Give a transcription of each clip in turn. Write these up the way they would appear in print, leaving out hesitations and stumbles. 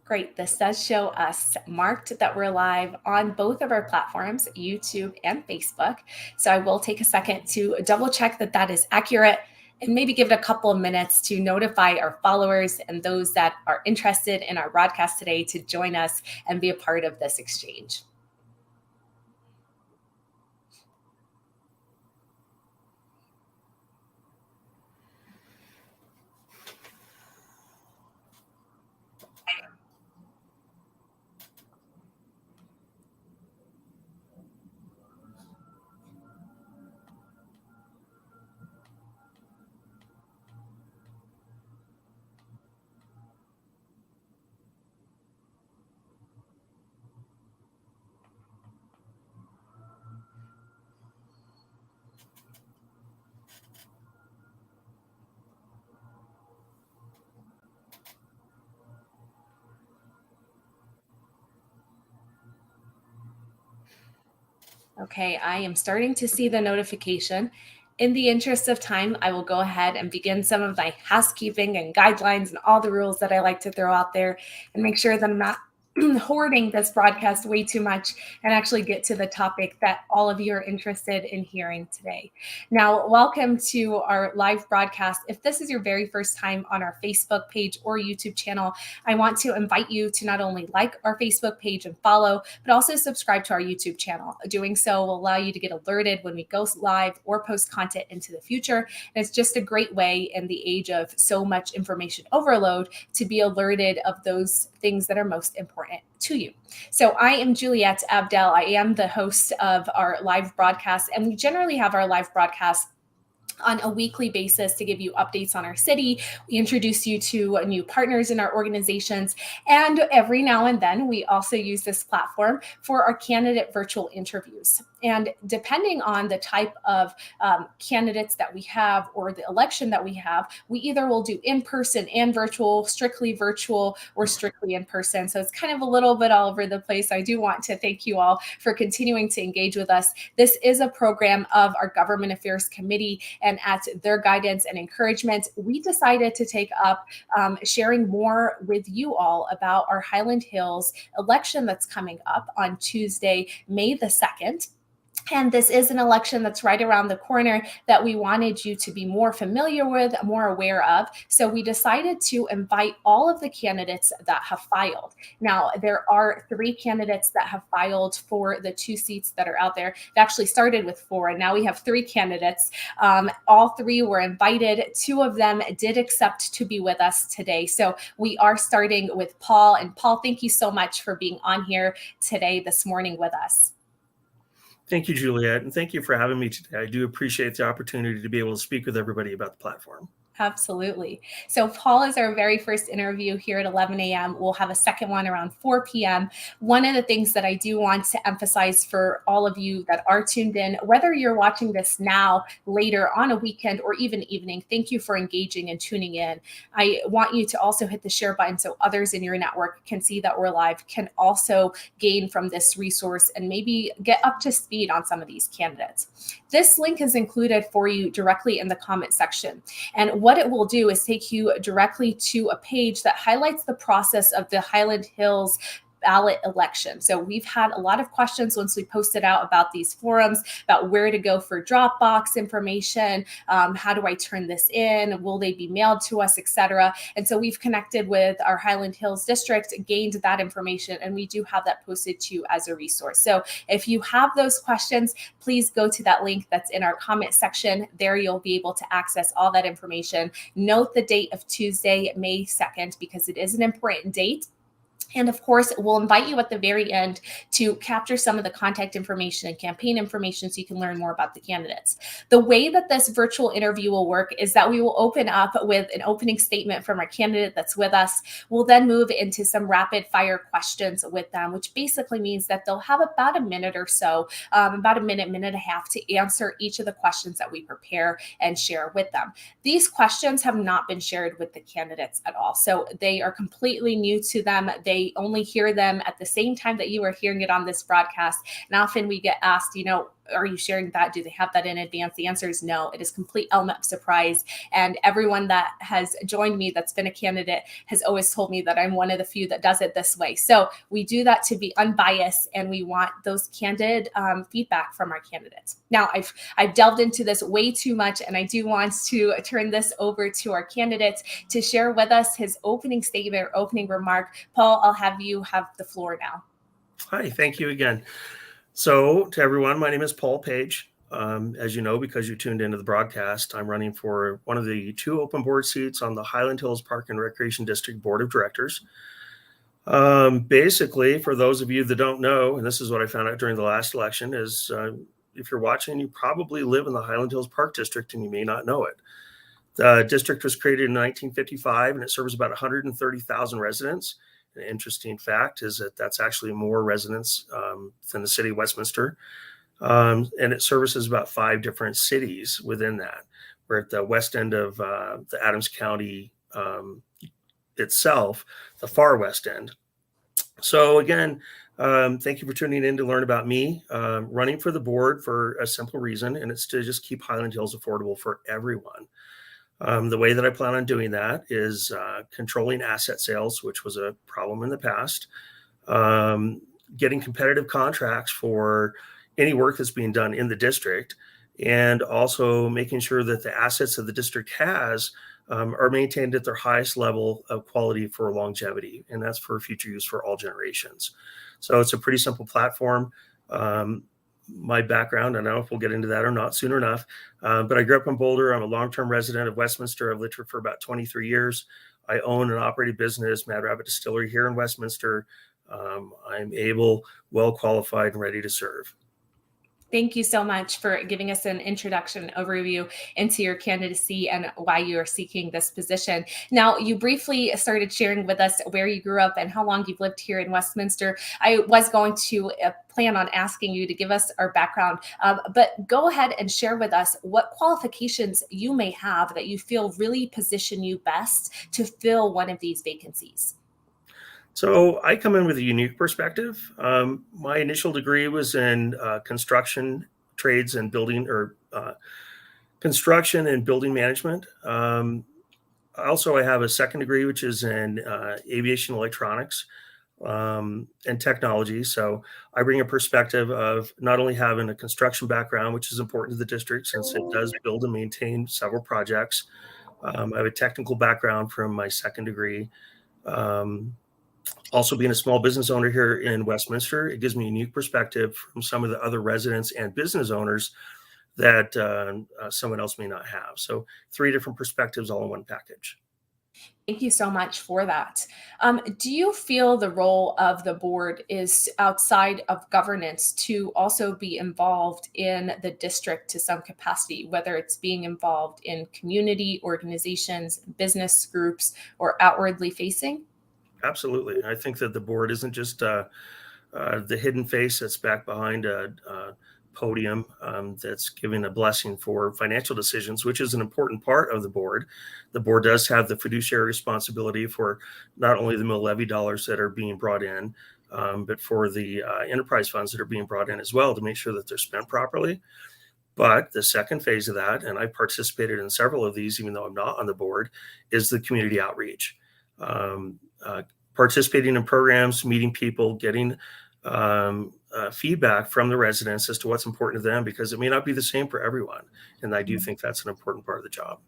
Great. This does show us marked that we're live on both of our platforms, YouTube and Facebook. So I will take a second to double check that that is accurate and maybe give it a couple of minutes to notify our followers and those that are interested in our broadcast today to join us and be a part of this exchange. Okay, I am starting to see the notification. In the interest of time, I will go ahead and begin some of my housekeeping and guidelines and all the rules that I like to throw out there and make sure that I'm not hoarding this broadcast way too much and actually get to the topic that all of you are interested in hearing today. Now, welcome to our live broadcast. If this is your very first time on our Facebook page or YouTube channel, I want to invite you to not only like our Facebook page and follow, but also subscribe to our YouTube channel. Doing so will allow you to get alerted when we go live or post content into the future. And it's just a great way in the age of so much information overload to be alerted of those things that are most important to you. So I am Juliette Abdel. I am the host of our live broadcast, and we generally have our live broadcast on a weekly basis to give you updates on our city. We introduce you to new partners in our organizations. And every now and then, we also use this platform for our candidate virtual interviews. And depending on the type of candidates that we have or the election that we have, we either will do in-person and virtual, or strictly in person. So it's kind of a little bit all over the place. I do want to thank you all for continuing to engage with us. This is a program of our Government Affairs Committee, and at their guidance and encouragement, we decided to take up sharing more with you all about our Highland Hills election that's coming up on Tuesday, May the 2nd. And this is an election that's right around the corner that we wanted you to be more familiar with, more aware of. So we decided to invite all of the candidates that have filed. Now, there are 3 candidates that have filed for the 2 seats that are out there. It actually started with 4, and now we have 3 candidates. All 3 were invited. 2 of them did accept to be with us today. So we are starting with Paul. And Paul, thank you so much for being on here today, this morning with us. Thank you, Juliette, and thank you for having me today. I do appreciate the opportunity to be able to speak with everybody about the platform. Absolutely. So Paul is our very first interview here at 11 a.m. We'll have a second one around 4 p.m. One of the things that I do want to emphasize for all of you that are tuned in, whether you're watching this now, later on a weekend, or even evening, thank you for engaging and tuning in. I want you to also hit the share button so others in your network can see that we're live, can also gain from this resource and maybe get up to speed on some of these candidates. This link is included for you directly in the comment section. And what it will do is take you directly to a page that highlights the process of the Highland Hills ballot election. So we've had a lot of questions once we posted out about these forums, about where to go for Dropbox information, how do I turn this in, will they be mailed to us, etc. And so we've connected with our Highland Hills district, gained that information, and we do have that posted to you as a resource. So if you have those questions, please go to that link that's in our comment section. There you'll be able to access all that information. Note the date of Tuesday, May 2nd, because it is an important date. And of course, we'll invite you at the very end to capture some of the contact information and campaign information so you can learn more about the candidates. The way that this virtual interview will work is that we will open up with an opening statement from our candidate that's with us. We'll then move into some rapid fire questions with them, which basically means that they'll have about a minute or so, about a minute and a half to answer each of the questions that we prepare and share with them. These questions have not been shared with the candidates at all. So they are completely new to them. They only hear them at the same time that you are hearing it on this broadcast. And often we get asked, are you sharing that? Do they have that in advance? The answer is no. It is complete element of surprise. And everyone that has joined me that's been a candidate has always told me that I'm one of the few that does it this way. So we do that to be unbiased, and we want those candid feedback from our candidates. Now, I've delved into this way too much, and I do want to turn this over to our candidates to share with us his opening statement or opening remark. Paul, I'll have you have the floor now. Hi, thank you again. So, to everyone, my name is Paul Page. As you know, because you tuned into the broadcast, I'm running for one of the 2 open board seats on the Highland Hills Park and Recreation District Board of Directors. Basically, for those of you that don't know, and this is what I found out during the last election, is if you're watching, you probably live in the Highland Hills Park District and you may not know it. The district was created in 1955 and it serves about 130,000 residents. An interesting fact is that that's actually more residents than the city of Westminster. And it services about 5 different cities within that. We're at the west end of the Adams County itself, the far west end. So again, thank you for tuning in to learn about me. Running for the board for a simple reason, and it's to just keep Highland Hills affordable for everyone. The way that I plan on doing that is controlling asset sales, which was a problem in the past, getting competitive contracts for any work that's being done in the district, and also making sure that the assets that the district has are maintained at their highest level of quality for longevity, and that's for future use for all generations. So it's a pretty simple platform. My background, I don't know if we'll get into that or not soon enough, but I grew up in Boulder. I'm a long-term resident of Westminster. I've lived here for about 23 years. I own and operate a business, Mad Rabbit Distillery, here in Westminster. I'm able, well qualified, and ready to serve. Thank you so much for giving us an introduction overview into your candidacy and why you are seeking this position. Now, you briefly started sharing with us where you grew up and how long you've lived here in Westminster. I was going to plan on asking you to give us our background, but go ahead and share with us what qualifications you may have that you feel really position you best to fill one of these vacancies. So I come in with a unique perspective. My initial degree was in construction trades and building, or construction and building management. Also, I have a second degree, which is in aviation electronics and technology. So I bring a perspective of not only having a construction background, which is important to the district since it does build and maintain several projects. I have a technical background from my second degree. Also, being a small business owner here in Westminster, it gives me a unique perspective from some of the other residents and business owners that someone else may not have. So 3 different perspectives all in one package. Thank you so much for that. Do you feel the role of the board is outside of governance to also be involved in the district to some capacity, whether it's being involved in community organizations, business groups, or outwardly facing? Absolutely. I think that the board isn't just the hidden face that's back behind a podium that's giving a blessing for financial decisions, which is an important part of the board. The board does have the fiduciary responsibility for not only the mill levy dollars that are being brought in, but for the enterprise funds that are being brought in as well to make sure that they're spent properly. But the second phase of that, and I participated in several of these, even though I'm not on the board, is the community outreach. Participating in programs, meeting people, getting feedback from the residents as to what's important to them, because it may not be the same for everyone. And I do think that's an important part of the job.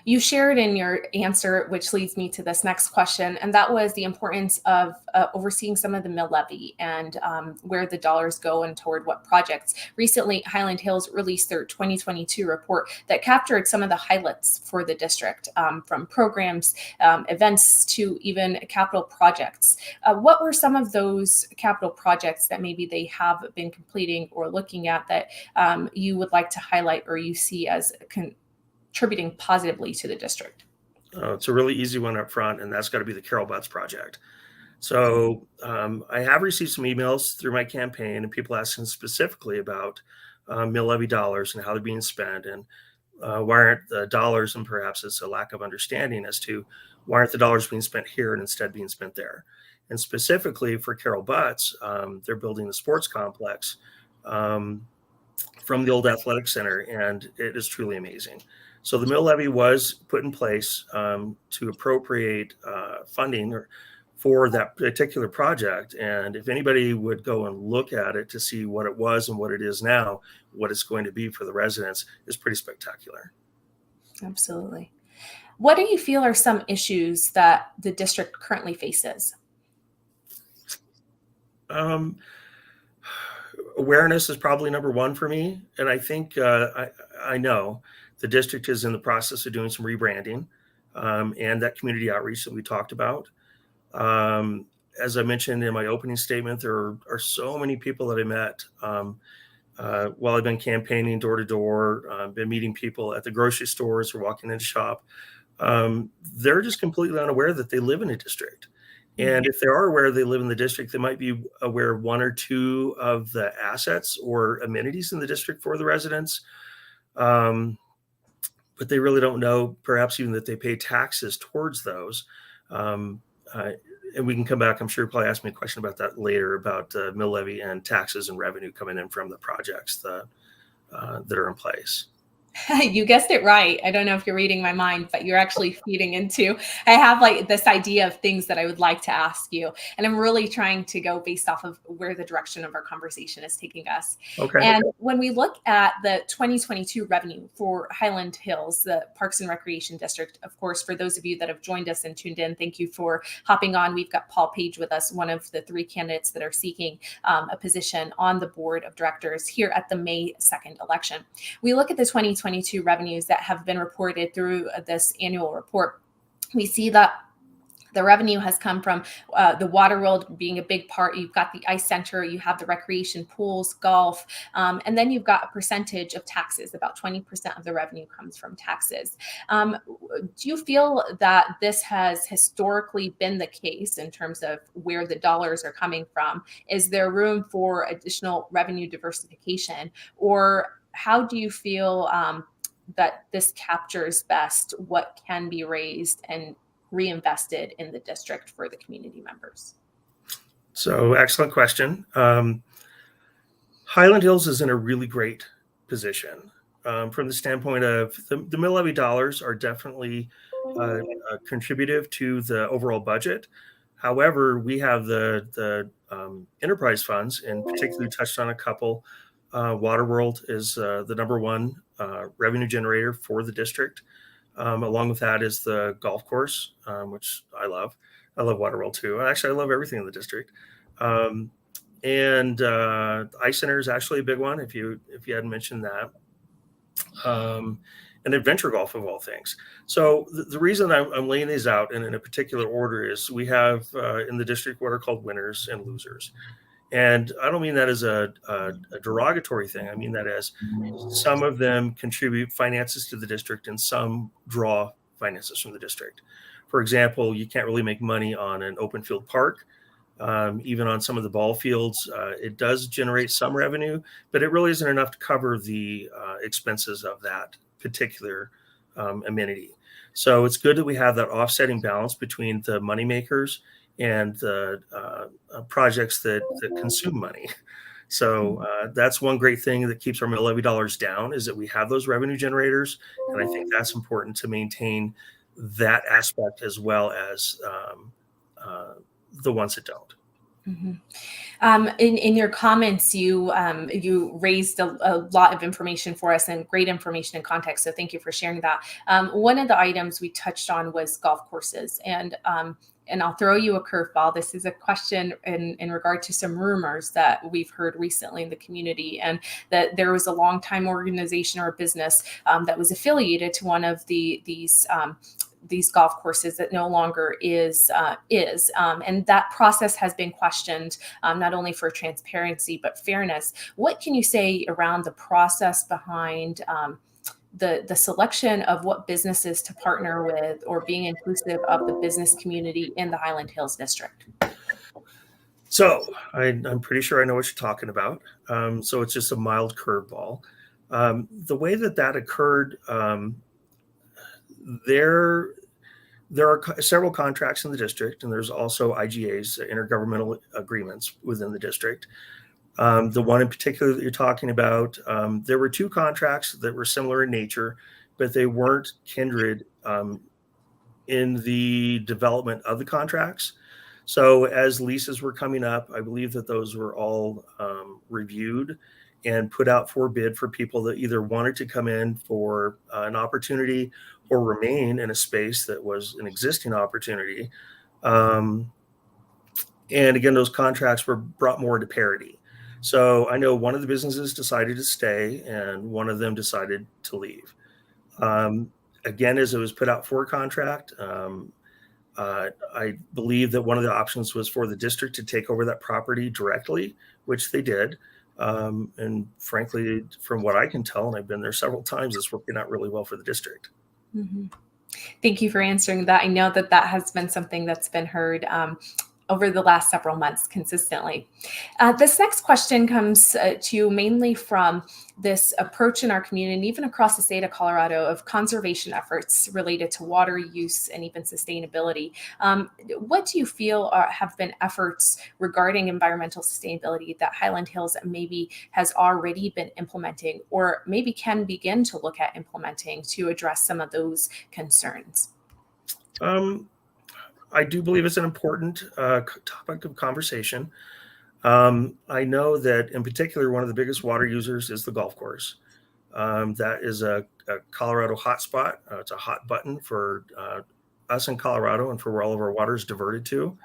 You shared in your answer, which leads me to this next question, and that was the importance of overseeing some of the mill levy and where the dollars go and toward what projects. Recently, Highland Hills released their 2022 report that captured some of the highlights for the district, from programs, events, to even capital projects. What were some of those capital projects that maybe they have been completing or looking at that you would like to highlight or you see as contributing positively to the district? It's a really easy one up front, and that's got to be the Carol Butts project. So I have received some emails through my campaign and people asking specifically about mill levy dollars and how they're being spent, and why aren't the dollars, and perhaps it's a lack of understanding as to why aren't the dollars being spent here and instead being spent there. And specifically for Carol Butts, they're building a sports complex from the old athletic center, and it is truly amazing. So the mill levy was put in place to appropriate funding for that particular project. And if anybody would go and look at it to see what it was and what it is now, what it's going to be for the residents is pretty spectacular. Absolutely. What do you feel are some issues that the district currently faces? Awareness is probably number one for me. And I think I know the district is in the process of doing some rebranding and that community outreach that we talked about. As I mentioned in my opening statement, there are so many people that I met while I've been campaigning door to door, been meeting people at the grocery stores or walking into shop. They're just completely unaware that they live in a district. And if they are aware they live in the district, they might be aware of one or two of the assets or amenities in the district for the residents. But they really don't know, perhaps even that they pay taxes towards those. And we can come back. I'm sure you'll probably ask me a question about that later, about mill levy and taxes and revenue coming in from the projects that are in place. You guessed it right. I don't know if you're reading my mind, but you're actually feeding into, I have like this idea of things that I would like to ask you. And I'm really trying to go based off of where the direction of our conversation is taking us. Okay. And when we look at the 2022 revenue for Hyland Hills, the Parks and Recreation District, of course, for those of you that have joined us and tuned in, thank you for hopping on. We've got Paul Page with us, one of the 3 candidates that are seeking a position on the board of directors here at the May 2nd election. We look at the 2022 revenues that have been reported through this annual report. We see that the revenue has come from the water world being a big part. You've got the ice center, you have the recreation pools, golf, and then you've got a percentage of taxes. About 20% of the revenue comes from taxes. Do you feel that this has historically been the case in terms of where the dollars are coming from? Is there room for additional revenue diversification? Or how do you feel that this captures best what can be raised and reinvested in the district for the community members? So excellent question. Hyland Hills is in a really great position from the standpoint of the mill levy dollars are definitely contributive to the overall budget. However, we have the enterprise funds, and particularly touched on a couple. Waterworld is the number one revenue generator for the district. Along with that is the golf course, which I love. I love Waterworld too. Actually, I love everything in the district. And Ice Center is actually a big one, if you hadn't mentioned that. And adventure golf, of all things. So the reason I'm laying these out in a particular order is we have in the district what are called winners and losers. And I don't mean that as a derogatory thing. I mean that as some of them contribute finances to the district and some draw finances from the district. For example, you can't really make money on an open field park. Even on some of the ball fields, it does generate some revenue, but it really isn't enough to cover the expenses of that particular amenity. So it's good that we have that offsetting balance between the moneymakers and the projects that consume money. So that's one great thing that keeps our mill levy dollars down, is that we have those revenue generators. And I think that's important to maintain that aspect as well as the ones that don't. Mm-hmm. In your comments, you raised a lot of information for us and great information and context. So thank you for sharing that. One of the items we touched on was golf courses, and I'll throw you a curveball. This is a question in regard to some rumors that we've heard recently in the community, and that there was a longtime organization or business that was affiliated to one of these golf courses that no longer is, and that process has been questioned, not only for transparency but fairness. What can you say around the process behind the selection of what businesses to partner with, or being inclusive of the business community in the Hyland Hills district? So I'm pretty sure I know what you're talking about. So it's just a mild curveball. The way that occurred, there are several contracts in the district, and there's also IGAs, intergovernmental agreements within the district. The one in particular that you're talking about, there were two contracts that were similar in nature, but they weren't kindred in the development of the contracts. So as leases were coming up, I believe that those were all reviewed and put out for bid for people that either wanted to come in for an opportunity or remain in a space that was an existing opportunity. Um, and again, those contracts were brought more to parity. So I know one of the businesses decided to stay and one of them decided to leave. Um, Again, as it was put out for contract, I believe that one of the options was for the district to take over that property directly, which they did. And frankly, from what I can tell, and I've been there several times, it's working out really well for the district. Mhm. Thank you for answering that. I know that that has been something that's been heard over the last several months consistently. This next question comes to you mainly from this approach in our community and even across the state of Colorado of conservation efforts related to water use and even sustainability. What do you feel have been efforts regarding environmental sustainability that Hyland Hills maybe has already been implementing or maybe can begin to look at implementing to address some of those concerns? Um, I do believe it's an important topic of conversation. I know that in particular, one of the biggest water users is the golf course. That is a Colorado hotspot. It's a hot button for us in Colorado and for where all of our water is diverted to.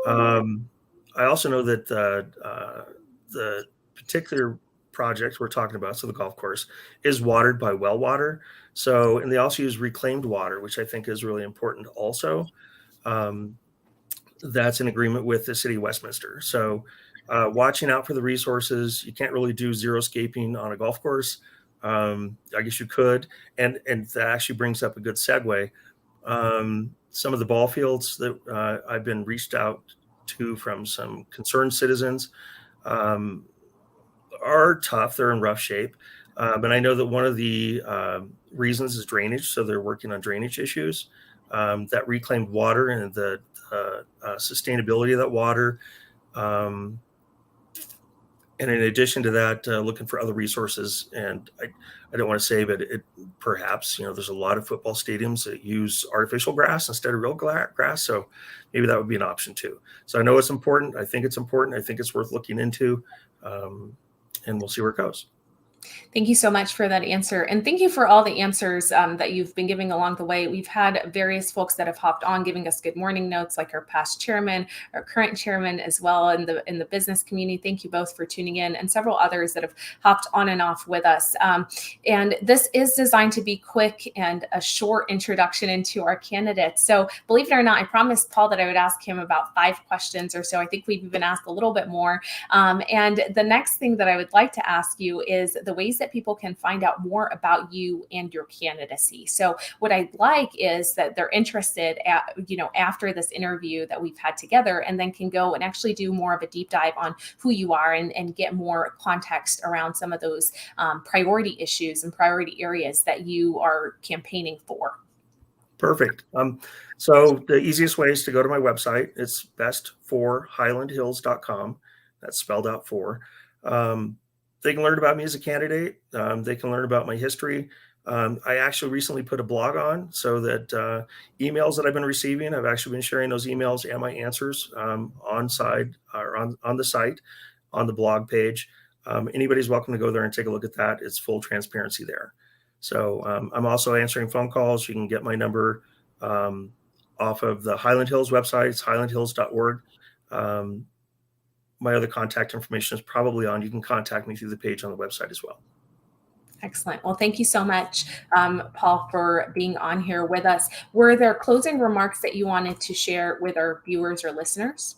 Um, I also know that the particular project we're talking about, so the golf course, is watered by well water. So, and they also use reclaimed water, which I think is really important also. Um, that's in agreement with the city of Westminster. So, watching out for the resources. You can't really do zero scaping on a golf course. I guess you could, and that actually brings up a good segue. Some of the ball fields that I've been reached out to from some concerned citizens um, are tough. They're in rough shape. But I know that one of the reasons is drainage. So they're working on drainage issues. That reclaimed water and the sustainability of that water. Um, and in addition to that, looking for other resources. And I don't want to say, but perhaps, there's a lot of football stadiums that use artificial grass instead of real grass. So maybe that would be an option too. So I know it's important. I think it's important. I think it's worth looking into. And we'll see where it goes. Thank you so much for that answer. And thank you for all the answers that you've been giving along the way. We've had various folks that have hopped on giving us good morning notes, like our past chairman, our current chairman as well in the business community. Thank you both for tuning in, and several others that have hopped on and off with us. And this is designed to be quick and a short introduction into our candidates. So believe it or not, I promised Paul that I would ask him about 5 questions or so. I think we've even asked a little bit more. And the next thing that I would like to ask you is the ways that people can find out more about you and your candidacy. So what I'd like is that they're interested after this interview that we've had together, and then can go and actually do more of a deep dive on who you are and get more context around some of those priority issues and priority areas that you are campaigning for. Perfect. So the easiest way is to go to my website. It's bestforhighlandhills.com. That's spelled out for. They can learn about me as a candidate. They can learn about my history. I actually recently put a blog on so that emails that I've been receiving, I've actually been sharing those emails and my answers on the site, on the blog page. Anybody's welcome to go there and take a look at that. It's full transparency there. So I'm also answering phone calls. You can get my number off of the Hyland Hills website. It's hylandhills.org. My other contact information is probably on. You can contact me through the page on the website as well. Excellent. Well, thank you so much, Paul, for being on here with us. Were there closing remarks that you wanted to share with our viewers or listeners?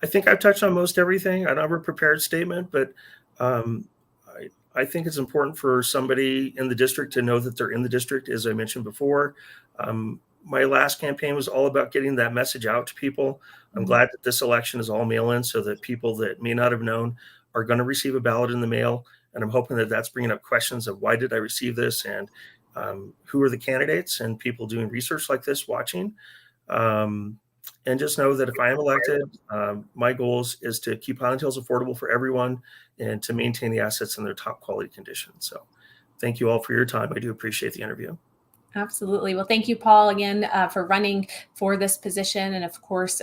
I think I've touched on most everything. I don't have a prepared statement, but I think it's important for somebody in the district to know that they're in the district, as I mentioned before. My last campaign was all about getting that message out to people. I'm glad that this election is all mail-in so that people that may not have known are going to receive a ballot in the mail. And I'm hoping that that's bringing up questions of why did I receive this, and who are the candidates, and people doing research like this watching. And just know that if I am elected, my goals is to keep Highland Hills affordable for everyone and to maintain the assets in their top quality condition. So thank you all for your time. I do appreciate the interview. Absolutely. Well, thank you, Paul, again, for running for this position. And of course,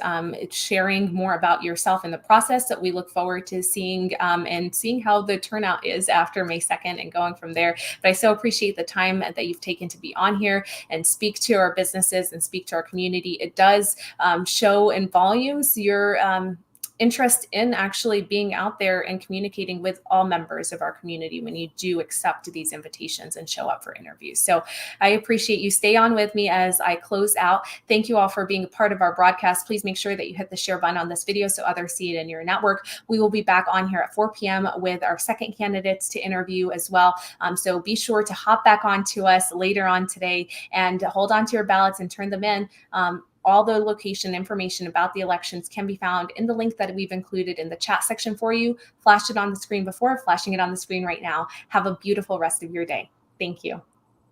sharing more about yourself in the process that we look forward to seeing and seeing how the turnout is after May 2nd and going from there. But I so appreciate the time that you've taken to be on here and speak to our businesses and speak to our community. It does show in volumes your interest in actually being out there and communicating with all members of our community when you do accept these invitations and show up for interviews. So I appreciate you. Stay on with me as I close out. Thank you all for being a part of our broadcast. Please make sure that you hit the share button on this video so others see it in your network. We will be back on here at 4 p.m. with our second candidates to interview as well. So be sure to hop back on to us later on today and hold on to your ballots and turn them in. All the location information about the elections can be found in the link that we've included in the chat section for you. Flashed it on the screen before, flashing it on the screen right now. Have a beautiful rest of your day. Thank you.